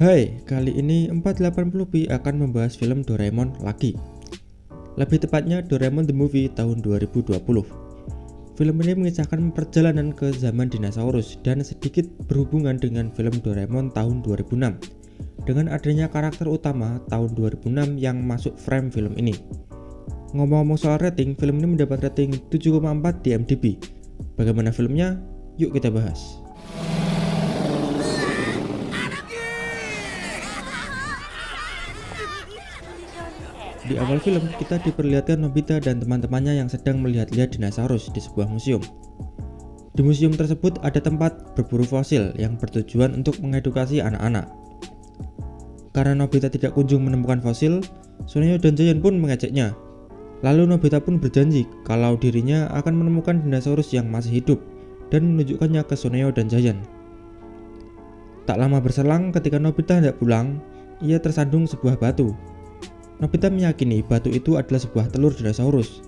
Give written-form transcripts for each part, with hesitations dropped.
Hai, kali ini 480p akan membahas film Doraemon lagi. Lebih tepatnya Doraemon The Movie tahun 2020. Film ini mengisahkan perjalanan ke zaman dinosaurus dan sedikit berhubungan dengan film Doraemon tahun 2006 dengan adanya karakter utama tahun 2006 yang masuk frame film ini. Ngomong-ngomong soal rating, film ini mendapat rating 7,4 di IMDb. Bagaimana filmnya? Yuk kita bahas. Di awal film, kita diperlihatkan Nobita dan teman-temannya yang sedang melihat-lihat dinosaurus di sebuah museum. Di museum tersebut ada tempat berburu fosil yang bertujuan untuk mengedukasi anak-anak. Karena Nobita tidak kunjung menemukan fosil, Suneo dan Giant pun mengejeknya. Lalu Nobita pun berjanji kalau dirinya akan menemukan dinosaurus yang masih hidup dan menunjukkannya ke Suneo dan Giant. Tak lama berselang, ketika Nobita hendak pulang, ia tersandung sebuah batu. Nobita meyakini batu itu adalah sebuah telur dinosaurus.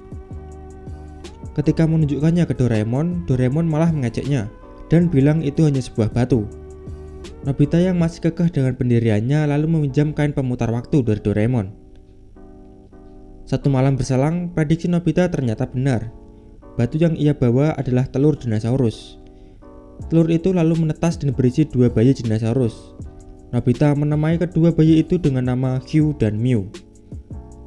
Ketika menunjukkannya ke Doraemon, Doraemon malah mengejeknya dan bilang itu hanya sebuah batu. Nobita yang masih kekeh dengan pendiriannya lalu meminjam kain pemutar waktu dari Doraemon. Satu malam berselang, prediksi Nobita ternyata benar. Batu yang ia bawa adalah telur dinosaurus. Telur itu lalu menetas dan berisi dua bayi dinosaurus. Nobita menamai kedua bayi itu dengan nama Hugh dan Mew.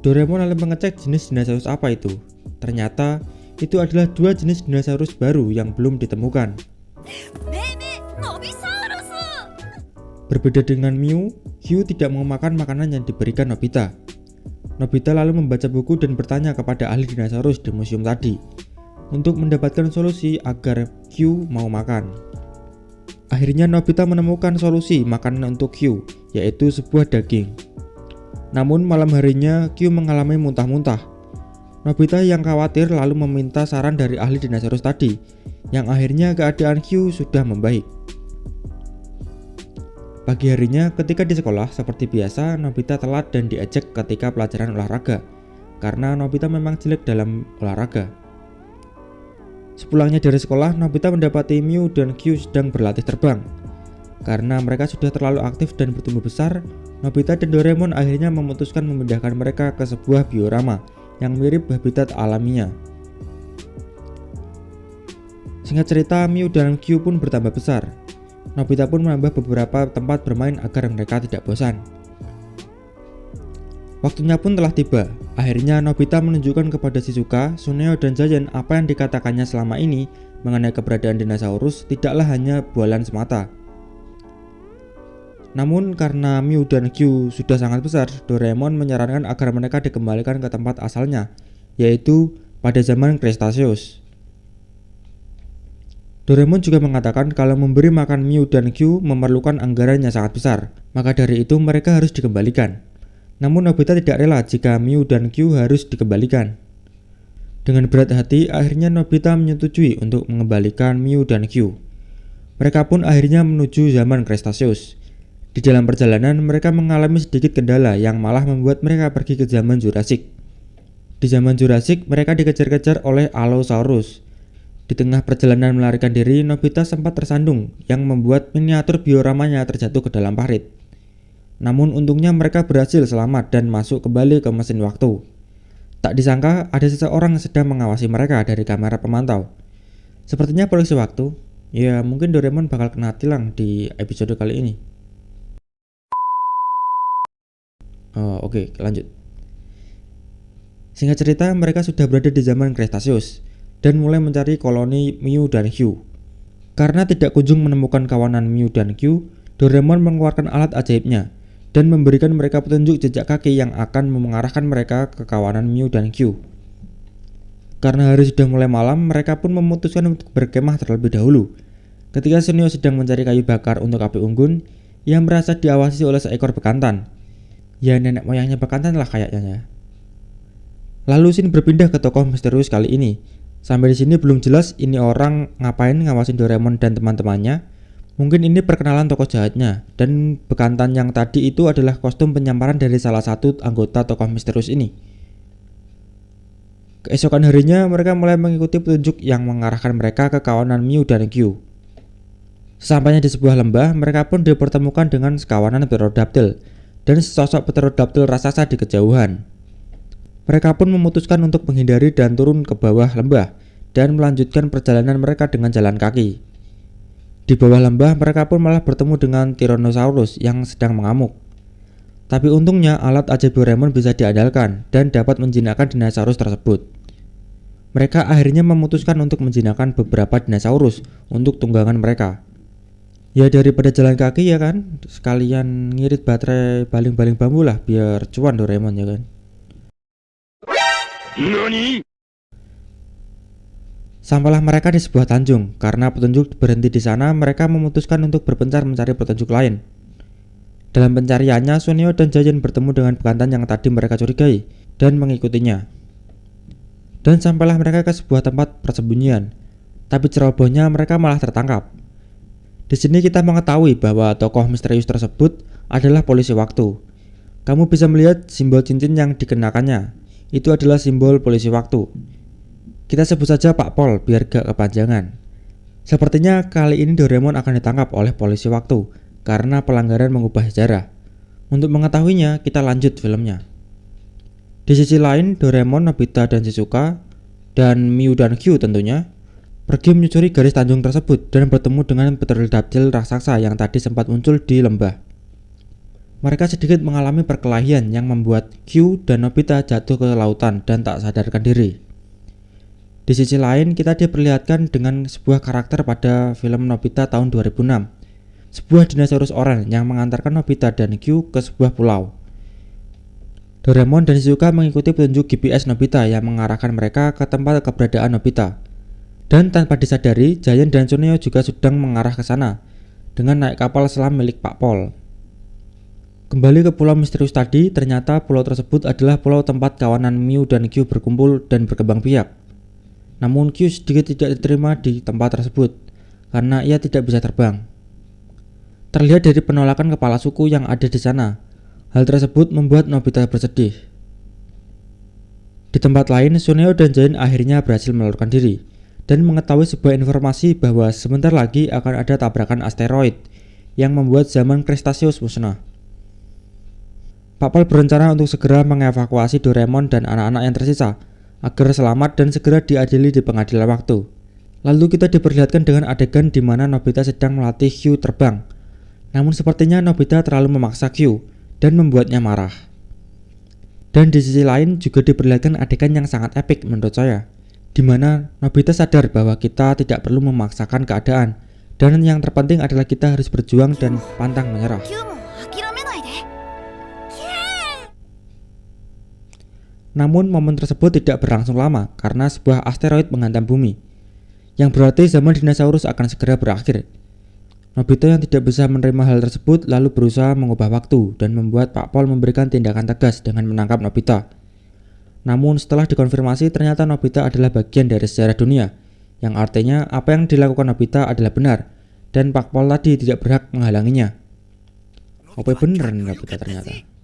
Doraemon lalu mengecek jenis dinosaurus apa itu. Ternyata itu adalah dua jenis dinosaurus baru yang belum ditemukan. Berbeda dengan Mew, Hugh tidak mau makan makanan yang diberikan Nobita. Nobita lalu membaca buku dan bertanya kepada ahli dinosaurus di museum tadi untuk mendapatkan solusi agar Hugh mau makan. Akhirnya Nobita menemukan solusi makanan untuk Hugh, yaitu sebuah daging. Namun malam harinya Hugh mengalami muntah-muntah. Nobita yang khawatir lalu meminta saran dari ahli dinosaurus tadi, yang akhirnya keadaan Hugh sudah membaik. Pagi harinya ketika di sekolah, seperti biasa Nobita telat dan diejek ketika pelajaran olahraga, karena Nobita memang jelek dalam olahraga. Sepulangnya dari sekolah, Nobita mendapati Mew dan Hugh sedang berlatih terbang. Karena mereka sudah terlalu aktif dan bertumbuh besar, Nobita dan Doraemon akhirnya memutuskan memindahkan mereka ke sebuah diorama yang mirip habitat alaminya. Singkat cerita, Mew dan Hugh pun bertambah besar. Nobita pun menambah beberapa tempat bermain agar mereka tidak bosan. Waktunya pun telah tiba. Akhirnya Nobita menunjukkan kepada Shizuka, Suneo dan Giant apa yang dikatakannya selama ini mengenai keberadaan dinosaurus tidaklah hanya bualan semata. Namun karena Mew dan Hugh sudah sangat besar, Doraemon menyarankan agar mereka dikembalikan ke tempat asalnya, yaitu pada zaman Cretaceous. Doraemon juga mengatakan kalau memberi makan Mew dan Hugh memerlukan anggaran yang sangat besar, maka dari itu mereka harus dikembalikan. Namun Nobita tidak rela jika Mew dan Hugh harus dikembalikan. Dengan berat hati, akhirnya Nobita menyetujui untuk mengembalikan Mew dan Hugh. Mereka pun akhirnya menuju zaman Cretaceous. Di dalam perjalanan, mereka mengalami sedikit kendala yang malah membuat mereka pergi ke zaman Jurassic. Di zaman Jurassic, mereka dikejar-kejar oleh Allosaurus. Di tengah perjalanan melarikan diri, Nobita sempat tersandung yang membuat miniatur dioramanya terjatuh ke dalam parit. Namun untungnya mereka berhasil selamat dan masuk kembali ke mesin waktu. Tak disangka ada seseorang yang sedang mengawasi mereka dari kamera pemantau. Sepertinya polisi waktu. Ya mungkin Doraemon bakal kena tilang di episode kali ini. Oke, lanjut. Singkat cerita, mereka sudah berada di zaman Cretaceous dan mulai mencari koloni Mew dan Hugh. Karena tidak kunjung menemukan kawanan Mew dan Hugh, Doraemon mengeluarkan alat ajaibnya dan memberikan mereka petunjuk jejak kaki yang akan mengarahkan mereka ke kawanan Mew dan Hugh. Karena hari sudah mulai malam, mereka pun memutuskan untuk berkemah terlebih dahulu. Ketika Suneo sedang mencari kayu bakar untuk api unggun, ia merasa diawasi oleh seekor bekantan. Ya nenek moyangnya bekantan lah kayaknya ya. Lalu scene berpindah ke tokoh misterius kali ini. Sampai di sini belum jelas ini orang ngapain ngawasin Doraemon dan teman-temannya. Mungkin ini perkenalan tokoh jahatnya, dan bekantan yang tadi itu adalah kostum penyamparan dari salah satu anggota tokoh misterius ini. Keesokan harinya mereka mulai mengikuti petunjuk yang mengarahkan mereka ke kawanan Mew dan Hugh. Sesampainya di sebuah lembah, mereka pun dipertemukan dengan sekawanan pterodactyl dan sesosok pterodactyl raksasa di kejauhan. Mereka pun memutuskan untuk menghindari dan turun ke bawah lembah dan melanjutkan perjalanan mereka dengan jalan kaki. Di bawah lembah, mereka pun malah bertemu dengan Tyrannosaurus yang sedang mengamuk. Tapi untungnya alat ajaib Doraemon bisa diandalkan dan dapat menjinakkan dinosaurus tersebut. Mereka akhirnya memutuskan untuk menjinakkan beberapa dinosaurus untuk tunggangan mereka. Ya daripada jalan kaki ya kan, sekalian ngirit baterai baling-baling bambu lah biar cuan Doraemon ya kan. Nani? Sampailah mereka di sebuah tanjung. Karena petunjuk berhenti di sana, mereka memutuskan untuk berpencar mencari petunjuk lain. Dalam pencariannya, Suneo dan Giant bertemu dengan bekantan yang tadi mereka curigai dan mengikutinya. Dan sampailah mereka ke sebuah tempat persembunyian. Tapi cerobohnya mereka malah tertangkap. Di sini kita mengetahui bahwa tokoh misterius tersebut adalah polisi waktu. Kamu bisa melihat simbol cincin yang dikenakannya. Itu adalah simbol polisi waktu. Kita sebut saja Pak Pol biar gak kepanjangan. Sepertinya kali ini Doraemon akan ditangkap oleh polisi waktu karena pelanggaran mengubah sejarah. Untuk mengetahuinya, kita lanjut filmnya. Di sisi lain, Doraemon, Nobita, dan Shizuka, dan Mew dan Q tentunya, pergi menyusuri garis tanjung tersebut dan bertemu dengan pterodactyl raksasa yang tadi sempat muncul di lembah. Mereka sedikit mengalami perkelahian yang membuat Q dan Nobita jatuh ke lautan dan tak sadarkan diri. Di sisi lain, kita diperlihatkan dengan sebuah karakter pada film Nobita tahun 2006, sebuah dinosaurus oranye yang mengantarkan Nobita dan Q ke sebuah pulau. Doraemon dan Shizuka mengikuti petunjuk GPS Nobita yang mengarahkan mereka ke tempat keberadaan Nobita. Dan tanpa disadari, Giant dan Suneo juga sedang mengarah ke sana dengan naik kapal selam milik Pak Pol. Kembali ke pulau misterius tadi, ternyata pulau tersebut adalah pulau tempat kawanan Mew dan Q berkumpul dan berkembang biak. Namun Q sedikit tidak diterima di tempat tersebut karena ia tidak bisa terbang. Terlihat dari penolakan kepala suku yang ada di sana. Hal tersebut membuat Nobita bersedih. Di tempat lain, Suneo dan Giant akhirnya berhasil melarikan diri dan mengetahui sebuah informasi bahwa sebentar lagi akan ada tabrakan asteroid yang membuat zaman Kretaseus musnah. Pak Pol berencana untuk segera mengevakuasi Doraemon dan anak-anak yang tersisa agar selamat dan segera diadili di pengadilan waktu. Lalu kita diperlihatkan dengan adegan di mana Nobita sedang melatih Q terbang. Namun sepertinya Nobita terlalu memaksa Q dan membuatnya marah. Dan di sisi lain juga diperlihatkan adegan yang sangat epik menurut saya, di mana Nobita sadar bahwa kita tidak perlu memaksakan keadaan dan yang terpenting adalah kita harus berjuang dan pantang menyerah. Namun momen tersebut tidak berlangsung lama karena sebuah asteroid menghantam bumi, yang berarti zaman dinosaurus akan segera berakhir. Nobita yang tidak bisa menerima hal tersebut lalu berusaha mengubah waktu dan membuat Pak Pol memberikan tindakan tegas dengan menangkap Nobita. Namun setelah dikonfirmasi ternyata Nobita adalah bagian dari sejarah dunia, yang artinya apa yang dilakukan Nobita adalah benar dan Pak Pol tadi tidak berhak menghalanginya. Apa bener Nobita ternyata?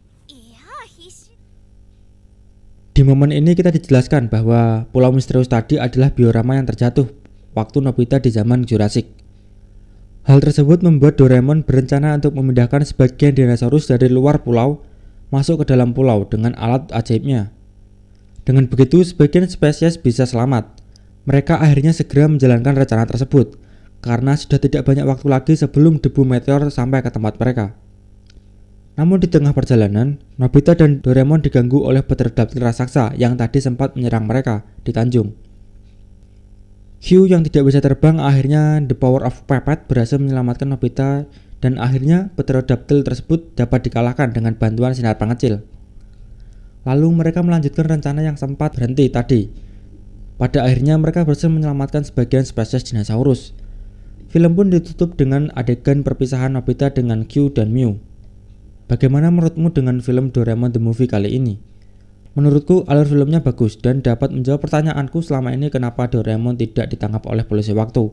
Di momen ini kita dijelaskan bahwa pulau misterius tadi adalah biorama yang terjatuh waktu Nobita di zaman Jurassic. Hal tersebut membuat Doraemon berencana untuk memindahkan sebagian dinosaurus dari luar pulau masuk ke dalam pulau dengan alat ajaibnya. Dengan begitu sebagian spesies bisa selamat. Mereka akhirnya segera menjalankan rencana tersebut karena sudah tidak banyak waktu lagi sebelum debu meteor sampai ke tempat mereka. Namun di tengah perjalanan, Nobita dan Doraemon diganggu oleh pterodactyl raksasa yang tadi sempat menyerang mereka di Tanjung. Q yang tidak bisa terbang akhirnya The Power of Puppet berhasil menyelamatkan Nobita dan akhirnya pterodactyl tersebut dapat dikalahkan dengan bantuan sinar pengecil. Lalu mereka melanjutkan rencana yang sempat berhenti tadi. Pada akhirnya mereka berhasil menyelamatkan sebagian spesies dinosaurus. Film pun ditutup dengan adegan perpisahan Nobita dengan Q dan Mew. Bagaimana menurutmu dengan film Doraemon The Movie kali ini? Menurutku alur filmnya bagus dan dapat menjawab pertanyaanku selama ini kenapa Doraemon tidak ditangkap oleh polisi waktu.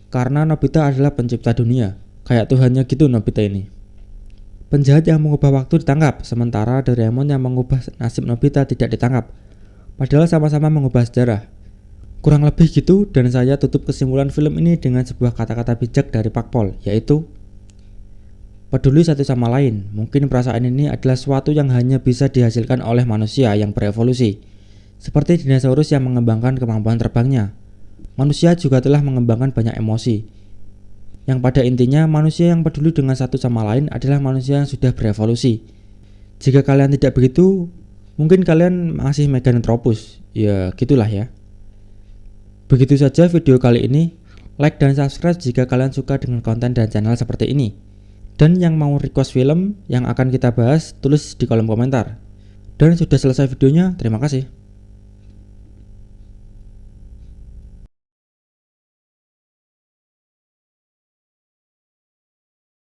Karena Nobita adalah pencipta dunia, kayak Tuhannya gitu Nobita ini. Penjahat yang mengubah waktu ditangkap, sementara Doraemon yang mengubah nasib Nobita tidak ditangkap. Padahal sama-sama mengubah sejarah. Kurang lebih gitu, dan saya tutup kesimpulan film ini dengan sebuah kata-kata bijak dari Pak Pol, yaitu peduli satu sama lain. Mungkin perasaan ini adalah sesuatu yang hanya bisa dihasilkan oleh manusia yang berevolusi, seperti dinosaurus yang mengembangkan kemampuan terbangnya. Manusia juga telah mengembangkan banyak emosi, yang pada intinya manusia yang peduli dengan satu sama lain adalah manusia yang sudah berevolusi. Jika kalian tidak begitu, mungkin kalian masih Meganthropus. Ya gitulah ya. Begitu saja video kali ini. Like dan subscribe jika kalian suka dengan konten dan channel seperti ini. Dan yang mau request film yang akan kita bahas, tulis di kolom komentar. Dan sudah selesai videonya, terima kasih.